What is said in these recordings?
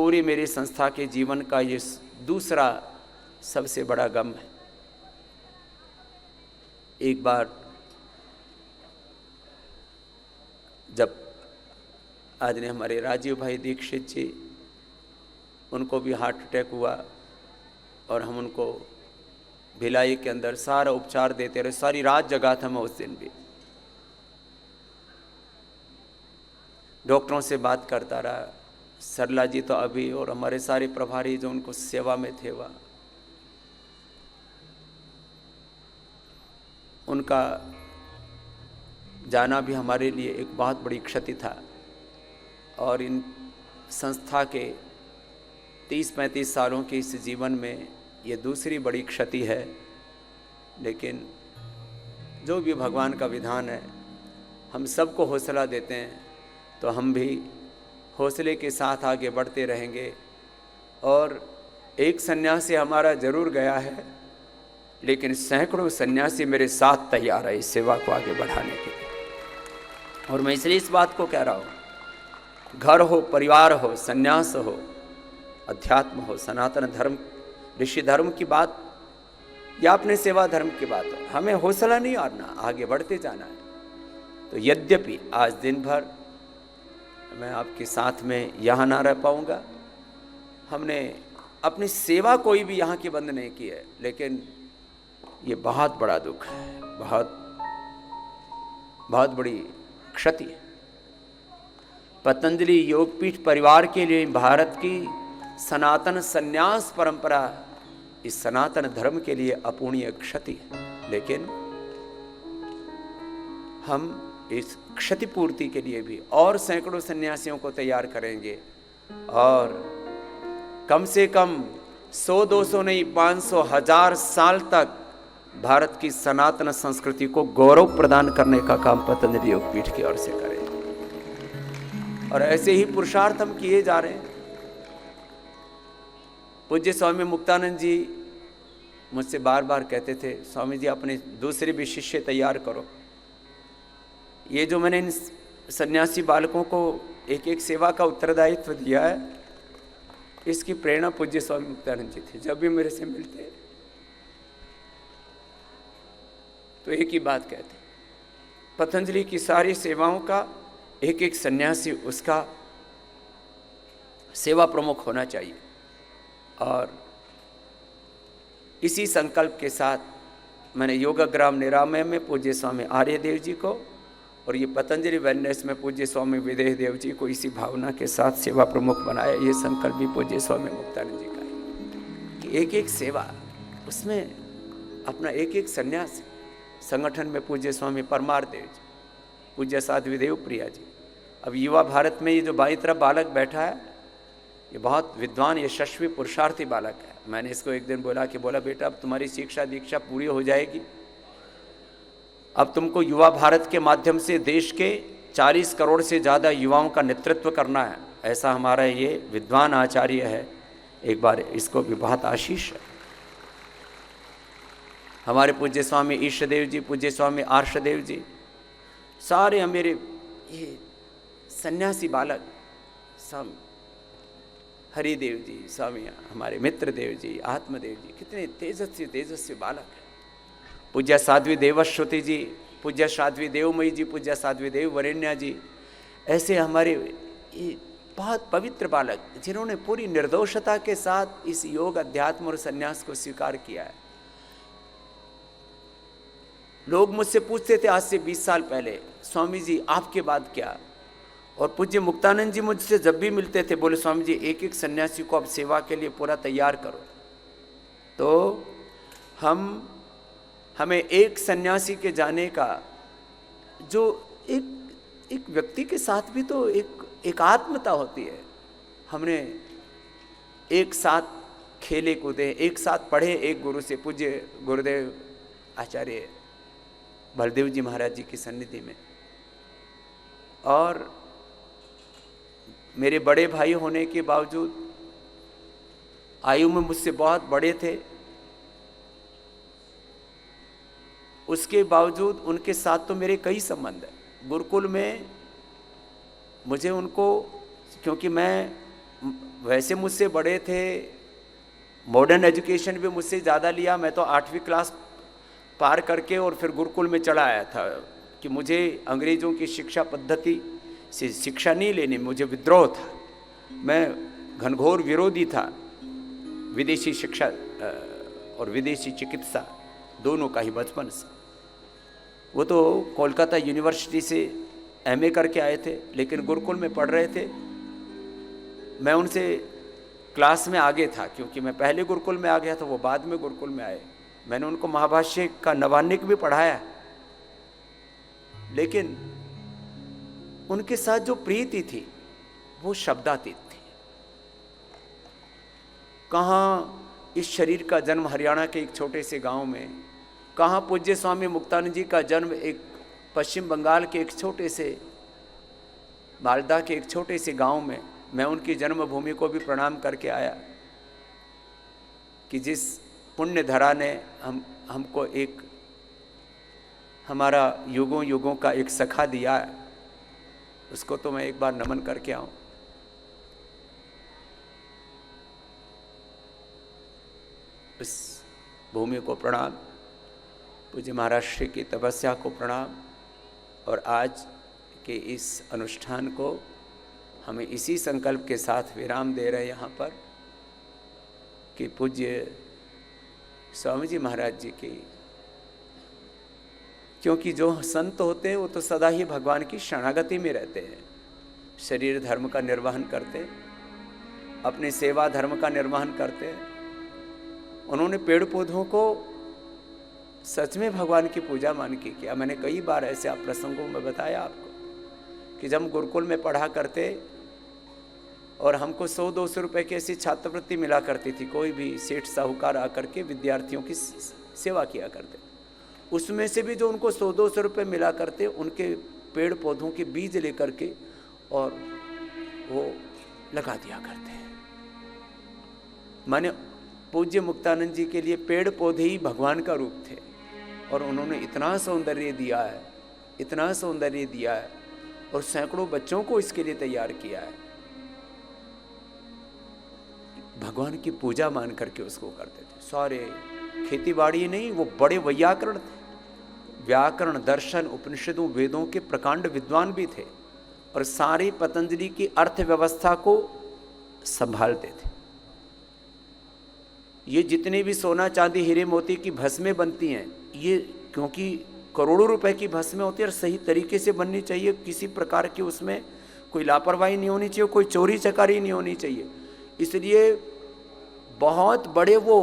पूरी मेरी संस्था के जीवन का ये दूसरा सबसे बड़ा गम है। एक बार जब आदरणीय हमारे राजीव भाई दीक्षित जी, उनको भी हार्ट अटैक हुआ और हम उनको भिलाई के अंदर सारा उपचार देते रहे। सारी रात जगा था मैं उस दिन भी, डॉक्टरों से बात करता रहा। सरला जी तो अभी, और हमारे सारे प्रभारी जो उनको सेवा में थे, वह उनका जाना भी हमारे लिए एक बहुत बड़ी क्षति था। और इन संस्था के 30-35 सालों के इस जीवन में ये दूसरी बड़ी क्षति है। लेकिन जो भी भगवान का विधान है, हम सबको हौसला देते हैं, तो हम भी हौसले के साथ आगे बढ़ते रहेंगे। और एक सन्यासी हमारा जरूर गया है, लेकिन सैकड़ों सन्यासी मेरे साथ तैयार है इस सेवा को आगे बढ़ाने के लिए। और मैं इसलिए इस बात को कह रहा हूँ, घर हो, परिवार हो, सन्यास हो, अध्यात्म हो, सनातन धर्म, ऋषि धर्म की बात या अपने सेवा धर्म की बात हो, हमें हौसला नहीं हारना, आगे बढ़ते जाना है। तो यद्यपि आज दिन भर मैं आपके साथ में यहाँ ना रह पाऊँगा, हमने अपनी सेवा कोई भी यहाँ की बंद नहीं की है, लेकिन ये बहुत बड़ा दुख है, बहुत बड़ी क्षति है। पतंजलि योगपीठ परिवार के लिए भारत की सनातन संन्यास परंपरा इस सनातन धर्म के लिए अपूर्णीय क्षति है। लेकिन हम इस क्षतिपूर्ति के लिए भी और सैकड़ों सन्यासियों को तैयार करेंगे, और कम से कम 100-200 नहीं, 500-1000 साल तक भारत की सनातन संस्कृति को गौरव प्रदान करने का काम पतंजलि योगपीठ की ओर से करें। और ऐसे ही पुरुषार्थ हम किए जा रहे हैं। पूज्य स्वामी मुक्तानंद जी मुझसे बार बार कहते थे, स्वामी जी अपने दूसरे भी शिष्य तैयार करो। ये जो मैंने इन सन्यासी बालकों को एक एक सेवा का उत्तरदायित्व दिया है, इसकी प्रेरणा पूज्य स्वामी मुक्तानंद जी थे। जब भी मेरे से मिलते तो एक ही बात कहते, पतंजलि की सारी सेवाओं का एक एक सन्यासी उसका सेवा प्रमुख होना चाहिए। और इसी संकल्प के साथ मैंने योगग्राम निरामय में पूज्य स्वामी आर्यदेव जी को और ये पतंजलि वेलनेस में पूज्य स्वामी विदेह देव जी को इसी भावना के साथ सेवा प्रमुख बनाया। ये संकल्प भी पूज्य स्वामी मुक्तानंद जी का है कि एक एक सेवा, उसमें अपना एक एक सन्यास। संगठन में पूज्य स्वामी परमार देव जी, पूज्य साध्वी देव प्रिया जी। अब युवा भारत में ये जो बाई तरफ बालक बैठा है, ये बहुत विद्वान, यशस्वी, पुरुषार्थी बालक है। मैंने इसको एक दिन बोला बेटा अब तुम्हारी शिक्षा दीक्षा पूरी हो जाएगी, अब तुमको युवा भारत के माध्यम से देश के 40 करोड़ से ज़्यादा युवाओं का नेतृत्व करना है। ऐसा हमारा ये विद्वान आचार्य है, एक बार इसको भी बहुत आशीष है। हमारे पूज्य स्वामी ईशदेव जी, पूज्य स्वामी आर्षदेव जी, सारे मेरे ये सन्यासी बालक, सब हरिदेव जी, स्वामी हमारे मित्र देव जी, आत्मदेव जी, कितने तेजस्वी बालक हैं। पूज्य साध्वी देवश्रुति जी, पूज्य साध्वी देवमयी जी, पूज्य साध्वी देव वरेण्या जी, ऐसे हमारे ये बहुत पवित्र बालक जिन्होंने पूरी निर्दोषता के साथ इस योग, अध्यात्म और संन्यास को स्वीकार किया है। लोग मुझसे पूछते थे आज से 20 साल पहले, स्वामी जी आपके बाद क्या? और पूज्य मुक्तानंद जी मुझसे जब भी मिलते थे बोले स्वामी जी एक एक सन्यासी को अब सेवा के लिए पूरा तैयार करो। तो हमें एक सन्यासी के जाने का, जो एक व्यक्ति के साथ भी तो एक आत्मता होती है। हमने एक साथ खेले कूदे, एक साथ पढ़े एक गुरु से, पूज्य गुरुदेव आचार्य बलदेव जी महाराज जी की सन्निधि में। और मेरे बड़े भाई होने के बावजूद, आयु में मुझसे बहुत बड़े थे, उसके बावजूद उनके साथ तो मेरे कई संबंध हैं। गुरुकुल में मुझे उनको, क्योंकि मैं वैसे मुझसे बड़े थे, मॉडर्न एजुकेशन भी मुझसे ज़्यादा लिया। मैं तो 8वीं क्लास पार करके और फिर गुरुकुल में चला आया था कि मुझे अंग्रेज़ों की शिक्षा पद्धति से शिक्षा नहीं लेनी, मुझे विद्रोह था। मैं घनघोर विरोधी था विदेशी शिक्षा और विदेशी चिकित्सा दोनों का ही बचपन से। वो तो कोलकाता यूनिवर्सिटी से एमए करके आए थे, लेकिन गुरुकुल में पढ़ रहे थे। मैं उनसे क्लास में आगे था क्योंकि मैं पहले गुरुकुल में आ गया था, वो बाद में गुरुकुल में आए। मैंने उनको महाभाष्य का नवान्निक भी पढ़ाया, लेकिन उनके साथ जो प्रीति थी वो शब्दातीत थी। कहाँ इस शरीर का जन्म हरियाणा के एक छोटे से गांव में, कहाँ पूज्य स्वामी मुक्तानंद जी का जन्म एक पश्चिम बंगाल के एक छोटे से मालदा के एक छोटे से गांव में। मैं उनकी जन्मभूमि को भी प्रणाम करके आया कि जिस पुण्य धरा ने हमको एक हमारा युगों युगों का एक सखा दिया है, उसको तो मैं एक बार नमन करके आऊं। इस भूमि को प्रणाम, पूज्य महाराज श्री की तपस्या को प्रणाम, और आज के इस अनुष्ठान को हमें इसी संकल्प के साथ विराम दे रहे हैं यहाँ पर कि पूज्य स्वामी जी महाराज जी की, क्योंकि जो संत होते हैं वो तो सदा ही भगवान की शरणागति में रहते हैं, शरीर धर्म का निर्वहन करते, अपनी सेवा धर्म का निर्वहन करते। उन्होंने पेड़ पौधों को सच में भगवान की पूजा मान के किया। मैंने कई बार ऐसे आप प्रसंगों में बताया आपको कि जब गुरुकुल में पढ़ा करते और हमको 100-200 रुपए की ऐसी छात्रवृत्ति मिला करती थी, कोई भी सेठ साहूकार आकर के विद्यार्थियों की सेवा किया करते, उसमें से भी जो उनको 100-200 रुपये मिला करते, उनके पेड़ पौधों के बीज लेकर के और वो लगा दिया करते हैं। माने पूज्य मुक्तानंद जी के लिए पेड़ पौधे ही भगवान का रूप थे, और उन्होंने इतना सौंदर्य दिया है, इतना सौंदर्य दिया है, और सैकड़ों बच्चों को इसके लिए तैयार किया है। भगवान की पूजा मान करके उसको करते थे। सारे खेती बाड़ी नहीं, वो बड़े वैयाकरण थे, व्याकरण दर्शन उपनिषदों वेदों के प्रकांड विद्वान भी थे, और सारी पतंजलि की अर्थव्यवस्था को संभालते थे। ये जितनी भी सोना चांदी हीरे मोती की भस्में बनती हैं, ये क्योंकि करोड़ों रुपए की भस्में होती है और सही तरीके से बननी चाहिए, किसी प्रकार की उसमें कोई लापरवाही नहीं होनी चाहिए, कोई चोरी चकारी नहीं होनी चाहिए। इसलिए बहुत बड़े वो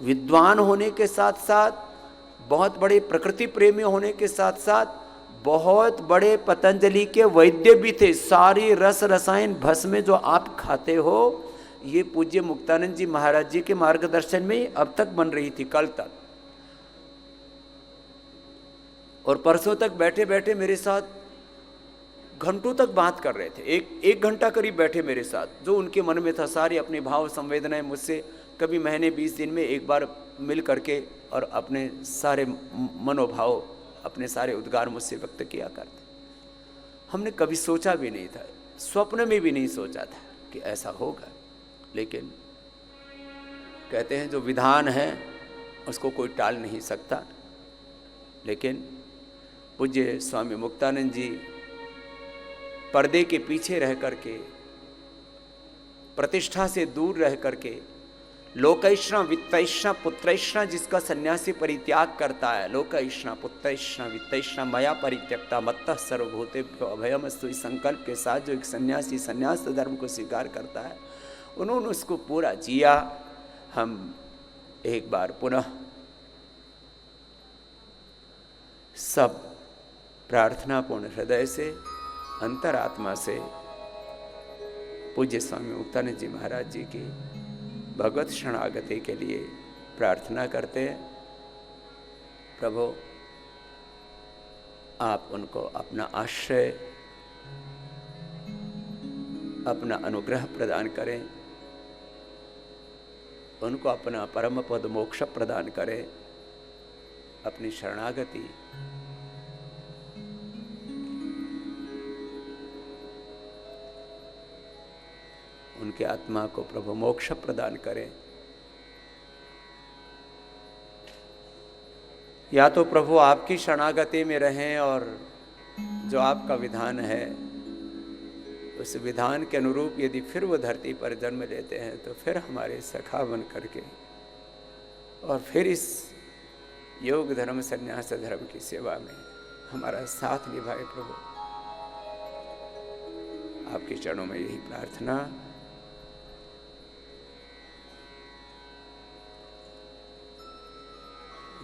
विद्वान होने के साथ साथ, बहुत बड़े प्रकृति प्रेमी होने के साथ साथ, बहुत बड़े पतंजलि के वैद्य भी थे। सारी रस रसायन भस्में जो आप खाते हो, ये पूज्य मुक्तानंद जी महाराज जी के मार्गदर्शन में ही अब तक बन रही थी, कल तक। और परसों तक बैठे बैठे मेरे साथ घंटों तक बात कर रहे थे, एक घंटा करीब बैठे मेरे साथ, जो उनके मन में था सारी अपनी भाव संवेदनाएं मुझसे कभी महीने 20 दिन में एक बार मिल करके और अपने सारे मनोभाव, अपने सारे उद्गार मुझसे व्यक्त किया करते। हमने कभी सोचा भी नहीं था, स्वप्न में भी नहीं सोचा था कि ऐसा होगा, लेकिन कहते हैं जो विधान है उसको कोई टाल नहीं सकता। लेकिन पूज्य स्वामी मुक्तानंद जी पर्दे के पीछे रह करके, प्रतिष्ठा से दूर रह करके, लोकैष्णा वित्तैष्णा पुत्रैष्णा जिसका सन्यासी परित्याग करता है, लोकैष्णा पुत्रैष्णा वित्तैष्णा मया परित्यक्ता मत्तः सर्वभूतेभ्यो अभयमस्तु, इस संकल्प के साथ जो एक सन्यासी सन्यास धर्म को स्वीकार करता है, उन्होंने उसको पूरा जिया। हम एक बार पुनः सब प्रार्थनापूर्ण हृदय से, अंतरात्मा से पूज्य स्वामी मुक्तानंद जी महाराज जी की भगवत शरणागति के लिए प्रार्थना करते हैं। प्रभु, आप उनको अपना आश्रय, अपना अनुग्रह प्रदान करें, उनको अपना परम पद मोक्ष प्रदान करें, अपनी शरणागति उनके आत्मा को प्रभु मोक्ष प्रदान करें। या तो प्रभु आपकी शरणागति में रहें और जो आपका विधान है उस विधान के अनुरूप यदि फिर वो धरती पर जन्म लेते हैं तो फिर हमारे सखा बन करके और फिर इस योग धर्म संन्यास धर्म की सेवा में हमारा साथ निभाए। प्रभु आपके चरणों में यही प्रार्थना।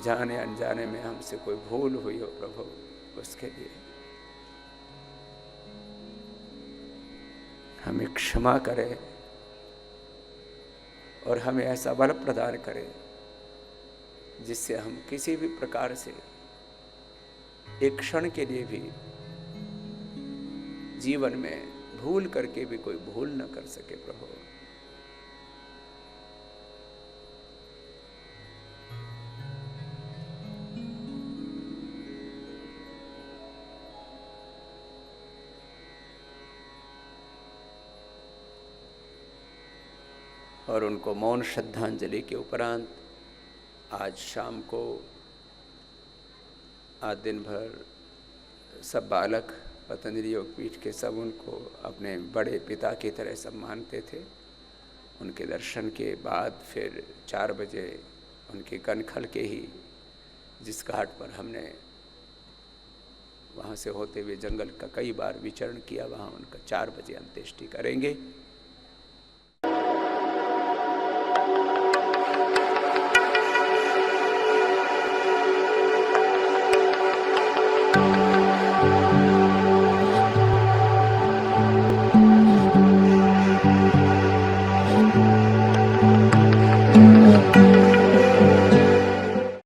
जाने अनजाने में हमसे कोई भूल हुई हो प्रभु, उसके लिए हमें क्षमा करें और हमें ऐसा बल प्रदान करें जिससे हम किसी भी प्रकार से एक क्षण के लिए भी जीवन में भूल करके भी कोई भूल न कर सके। प्रभु और उनको मौन श्रद्धांजलि के उपरांत आज शाम को आज दिन भर सब बालक पतंजलि योग पीठ के सब उनको अपने बड़े पिता की तरह सब मानते थे। उनके दर्शन के बाद फिर 4 बजे उनके कनखल के ही जिस घाट पर हमने वहाँ से होते हुए जंगल का कई बार विचरण किया, वहाँ उनका 4 बजे अंत्येष्टि करेंगे।